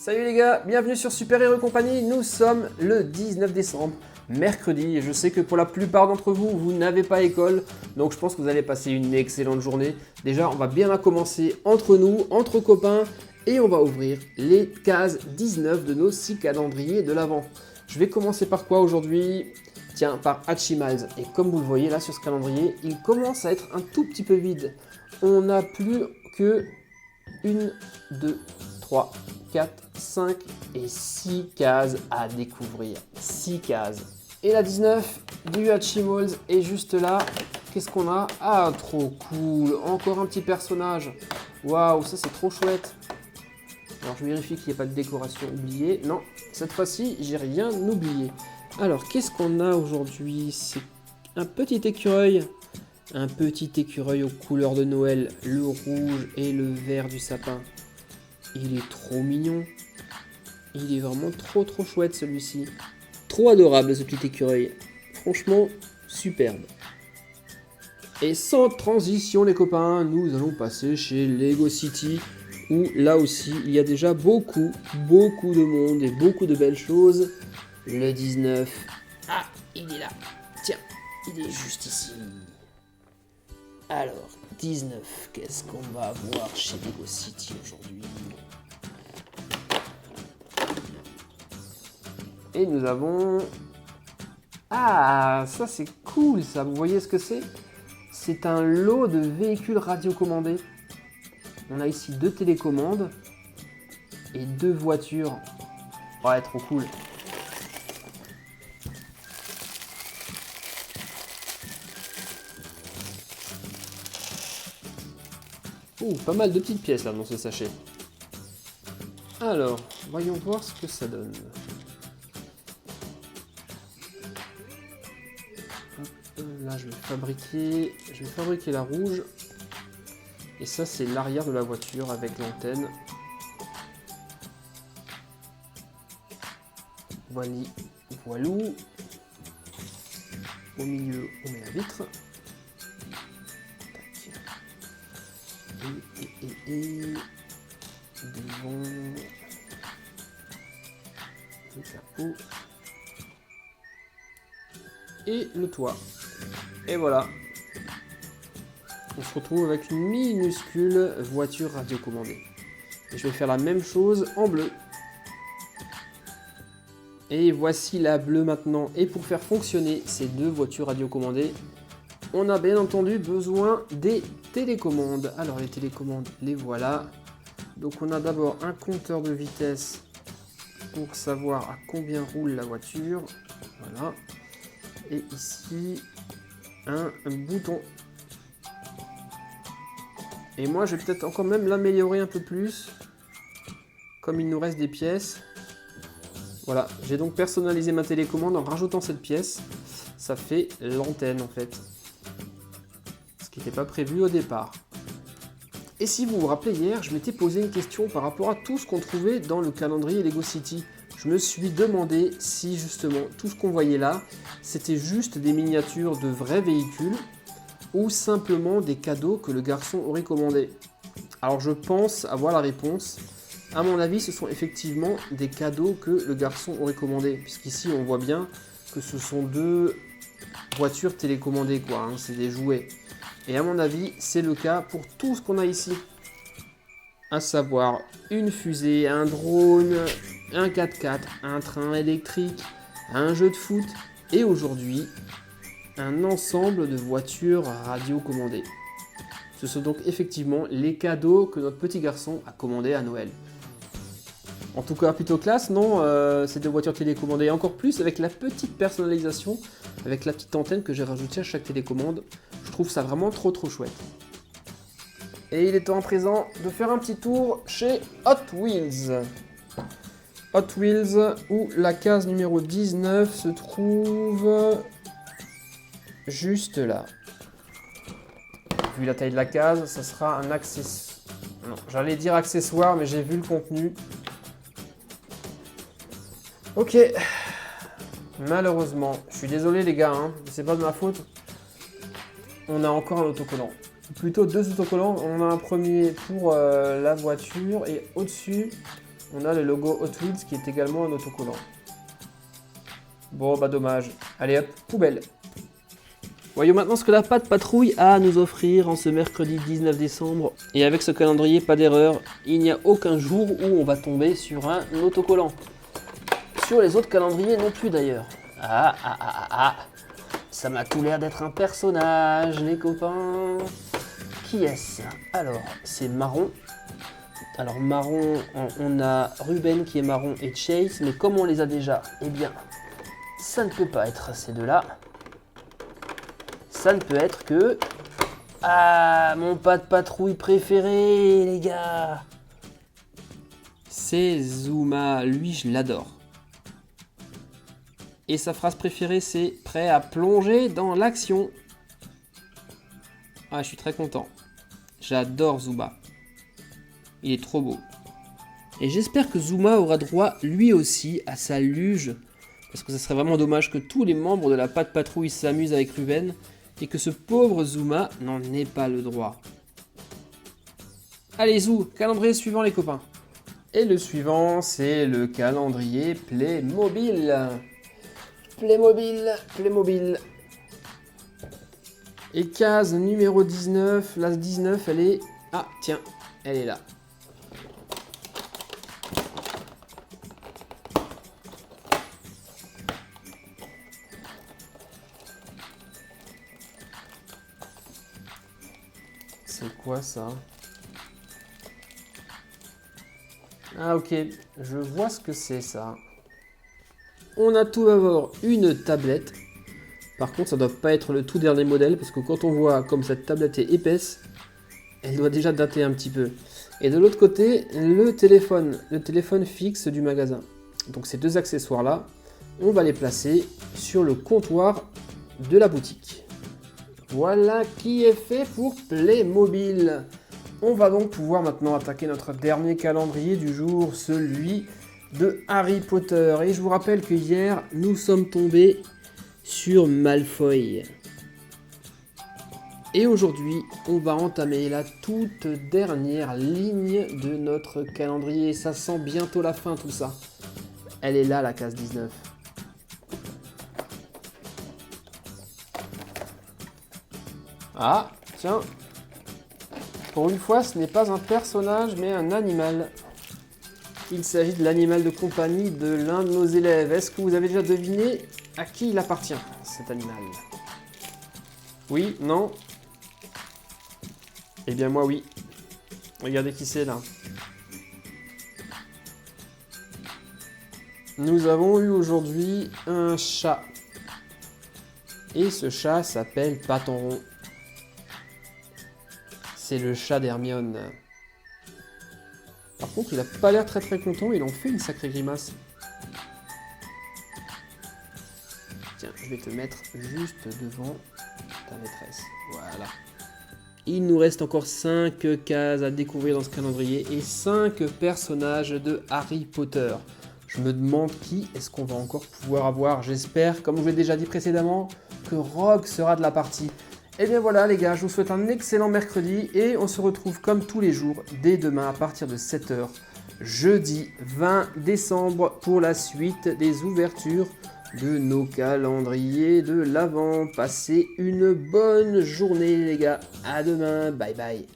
Salut les gars, bienvenue sur Super Hero Company, nous sommes le 19 décembre, mercredi, et je sais que pour la plupart d'entre vous, vous n'avez pas école, donc je pense que vous allez passer une excellente journée. Déjà, on va bien la commencer entre nous, entre copains, et on va ouvrir les cases 19 de nos 6 calendriers de l'Avent. Je vais commencer par quoi aujourd'hui? Tiens, par Hatchimals, et comme vous le voyez là sur ce calendrier, il commence à être un tout petit peu vide. On n'a plus que 1, 2, 3, 4, 5 et 6 cases à découvrir. 6 cases. Et la 19 du Hatchimals est juste là. Qu'est-ce qu'on a? Ah, trop cool. Encore un petit personnage. Waouh, ça c'est trop chouette. Alors je vérifie qu'il n'y ait pas de décoration oubliée. Non, cette fois-ci, j'ai rien oublié. Alors, qu'est-ce qu'on a aujourd'hui? C'est un petit écureuil. Un petit écureuil aux couleurs de Noël, le rouge et le vert du sapin. Il est trop mignon. Il est vraiment trop chouette celui-ci. Trop adorable ce petit écureuil. Franchement, superbe. Et sans transition les copains, nous allons passer chez Lego City, où là aussi il y a déjà beaucoup de monde et beaucoup de belles choses. Le 19. Ah, il est là. Tiens, il est juste ici. Alors, 19, qu'est-ce qu'on va avoir chez Lego City aujourd'hui? Et nous avons... Ah, ça c'est cool ça, vous voyez ce que c'est? C'est un lot de véhicules radiocommandés. On a ici 2 télécommandes et 2 voitures. Ouais, trop cool. Pas mal de petites pièces là dans ce sachet. Alors, voyons voir ce que ça donne. Hop, là, je vais fabriquer la rouge. Et ça, c'est l'arrière de la voiture avec l'antenne. Voilou. Au milieu, on met la vitre. Et devant le capot et le toit. Et voilà. On se retrouve avec une minuscule voiture radiocommandée. Et je vais faire la même chose en bleu. Et voici la bleue maintenant. Et pour faire fonctionner ces 2 voitures radiocommandées, on a bien entendu besoin des télécommandes. Alors les télécommandes, les voilà. Donc on a d'abord un compteur de vitesse pour savoir à combien roule la voiture. Voilà. Et ici, un bouton. Et moi, je vais peut-être encore même l'améliorer un peu plus. Comme il nous reste des pièces. Voilà, j'ai donc personnalisé ma télécommande en rajoutant cette pièce. Ça fait l'antenne en fait. Ce qui n'était pas prévu au départ. Et si vous vous rappelez hier, je m'étais posé une question par rapport à tout ce qu'on trouvait dans le calendrier Lego City. Je me suis demandé si justement tout ce qu'on voyait là, c'était juste des miniatures de vrais véhicules ou simplement des cadeaux que le garçon aurait commandés. Alors je pense avoir la réponse. À mon avis, ce sont effectivement des cadeaux que le garçon aurait commandés. Puisqu'ici, on voit bien que ce sont 2 voitures télécommandées, quoi. Hein, c'est des jouets. Et à mon avis, c'est le cas pour tout ce qu'on a ici. À savoir une fusée, un drone, un 4x4, un train électrique, un jeu de foot et aujourd'hui, un ensemble de voitures radiocommandées. Ce sont donc effectivement les cadeaux que notre petit garçon a commandés à Noël. En tout cas, plutôt classe, non? Ces 2 voitures télécommandées, encore plus avec la petite personnalisation, avec la petite antenne que j'ai rajoutée à chaque télécommande. Je trouve ça vraiment trop chouette. Et il est temps à présent de faire un petit tour chez Hot Wheels. Hot Wheels, où la case numéro 19 se trouve juste là. Vu la taille de la case, ça sera un accessoire. Non, j'allais dire accessoire, mais j'ai vu le contenu. Ok. Malheureusement, je suis désolé les gars, hein, c'est pas de ma faute. On a encore un autocollant. Plutôt 2 autocollants. On a un premier pour la voiture et au-dessus, on a le logo Hot Wheels qui est également un autocollant. Bon, bah dommage. Allez hop, poubelle. Voyons maintenant ce que la Pat' Patrouille a à nous offrir en ce mercredi 19 décembre. Et avec ce calendrier, pas d'erreur, il n'y a aucun jour où on va tomber sur un autocollant. Sur les autres calendriers non plus d'ailleurs. Ah, ça m'a tout l'air d'être un personnage, les copains. Qui est-ce? Alors, c'est marron. Alors marron, on a Ruben qui est marron et Chase, mais comme on les a déjà, eh bien, ça ne peut pas être ces deux-là. Ça ne peut être que... Ah, mon Pat' Patrouille préféré, les gars. C'est Zuma, lui je l'adore. Et sa phrase préférée c'est « Prêt à plonger dans l'action ». Ah, je suis très content. J'adore Zuma. Il est trop beau. Et j'espère que Zuma aura droit lui aussi à sa luge. Parce que ça serait vraiment dommage que tous les membres de la Pat' Patrouille s'amusent avec Ruben. Et que ce pauvre Zuma n'en ait pas le droit. Allez Zou, calendrier suivant les copains. Et le suivant c'est le calendrier Playmobil. Playmobil. Et case numéro 19, la 19 elle est... Ah tiens, elle est là. C'est quoi ça? Ah ok, je vois ce que c'est ça. On a tout d'abord une tablette. Par contre ça doit pas être le tout dernier modèle parce que quand on voit comme cette tablette est épaisse, elle doit déjà dater un petit peu. Et de l'autre côté, le téléphone fixe du magasin. Donc ces deux accessoires là, on va les placer sur le comptoir de la boutique. Voilà qui est fait pour Playmobil. On va donc pouvoir maintenant attaquer notre dernier calendrier du jour, celui de Harry Potter. Et je vous rappelle que hier, nous sommes tombés sur Malfoy. Et aujourd'hui, on va entamer la toute dernière ligne de notre calendrier. Ça sent bientôt la fin tout ça. Elle est là la case 19. Ah, tiens. Pour une fois, ce n'est pas un personnage, mais un animal. Il s'agit de l'animal de compagnie de l'un de nos élèves. Est-ce que vous avez déjà deviné à qui il appartient, cet animal? Oui? Non? Eh bien moi, oui. Regardez qui c'est là. Nous avons eu aujourd'hui un chat. Et ce chat s'appelle Paton Rond. C'est le chat d'Hermione. Par contre, il a pas l'air très content, il en fait une sacrée grimace. Tiens, je vais te mettre juste devant ta maîtresse. Voilà. Il nous reste encore 5 cases à découvrir dans ce calendrier et 5 personnages de Harry Potter. Je me demande qui est-ce qu'on va encore pouvoir avoir. J'espère, comme je l'ai déjà dit précédemment, que Rogue sera de la partie. Et bien voilà les gars, je vous souhaite un excellent mercredi et on se retrouve comme tous les jours dès demain à partir de 7 h, jeudi 20 décembre pour la suite des ouvertures de nos calendriers de l'Avent. Passez une bonne journée les gars, à demain, bye bye.